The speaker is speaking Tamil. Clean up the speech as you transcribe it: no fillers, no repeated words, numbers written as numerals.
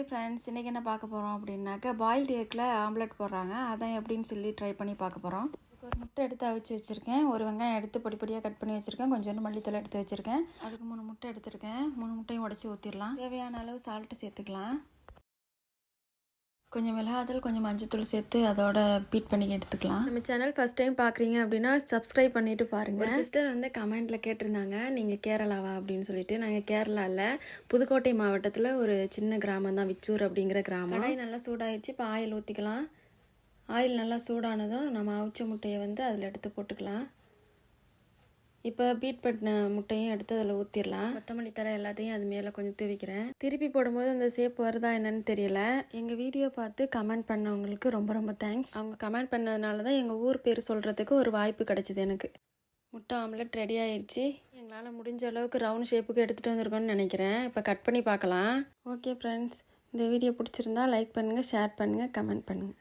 ஹாய் ஃப்ரெண்ட்ஸ், இன்றைக்கி என்ன பார்க்க போகிறோம் அப்படின்னாக்கா பாயில்டு எக்கில் ஆம்லெட் போடுறாங்க. அதான் எப்படின்னு சொல்லி ட்ரை பண்ணி பார்க்க போகிறோம். ஒரு முட்டை எடுத்து அவிச்சு வச்சுருக்கேன். ஒரு வெங்காயம் எடுத்து பொடியாக கட் பண்ணி வச்சுருக்கேன். கொஞ்சோண்டு மல்லித்தலை எடுத்து வச்சுருக்கேன். அதுக்கு 3 முட்டை எடுத்துருக்கேன். 3 முட்டையும் உடச்சி ஊற்றிடலாம். தேவையான அளவு சால்ட்டு சேர்த்துக்கலாம். கொஞ்சம் மிளகாத்தூள், கொஞ்சம் மஞ்சத்தூள் சேர்த்து அதோட பீட் பண்ணி எடுத்துக்கலாம். நம்ம சேனல் ஃபஸ்ட் டைம் பார்க்குறீங்க அப்படின்னா சப்ஸ்கிரைப் பண்ணிவிட்டு பாருங்கள். சிஸ்டர் வந்து கமெண்ட்டில் கேட்டிருந்தாங்க, நீங்கள் கேரளாவா அப்படின்னு சொல்லிட்டு. நாங்கள் கேரளாவில் புதுக்கோட்டை மாவட்டத்தில் ஒரு சின்ன கிராமம் தான், விச்சூர் அப்படிங்கிற கிராமம். கடாய் நல்லா சூடாகிடுச்சு. இப்போ ஆயில் ஊற்றிக்கலாம். ஆயில் நல்லா சூடானதும் நம்ம அவிச்ச முட்டையை வந்து அதில் எடுத்து போட்டுக்கலாம். இப்போ பீட் பண்ண முட்டையும் எடுத்து அதில் ஊற்றிடலாம். கொத்தமல்லி தழை எல்லாத்தையும் அது மேலே கொஞ்சம் தூவிக்கிறேன். திருப்பி போடும்போது அந்த ஷேப் வருதா என்னன்னு தெரியல. எங்கள் வீடியோ பார்த்து கமெண்ட் பண்ணவங்களுக்கு ரொம்ப ரொம்ப தேங்க்ஸ். அவங்க கமெண்ட் பண்ணதுனால தான் எங்கள் ஊர் பேர் சொல்கிறதுக்கு ஒரு வாய்ப்பு கிடச்சிது எனக்கு. முட்டை ஆம்லெட் ரெடி ஆயிடுச்சு. எங்களால் முடிஞ்ச அளவுக்கு ரவுண்ட் ஷேப்புக்கு எடுத்துகிட்டு வந்திருக்கோன்னு நினைக்கிறேன். இப்போ கட் பண்ணி பார்க்கலாம். ஓகே ஃப்ரெண்ட்ஸ், இந்த வீடியோ பிடிச்சிருந்தா லைக் பண்ணுங்கள், ஷேர் பண்ணுங்கள், கமெண்ட் பண்ணுங்கள்.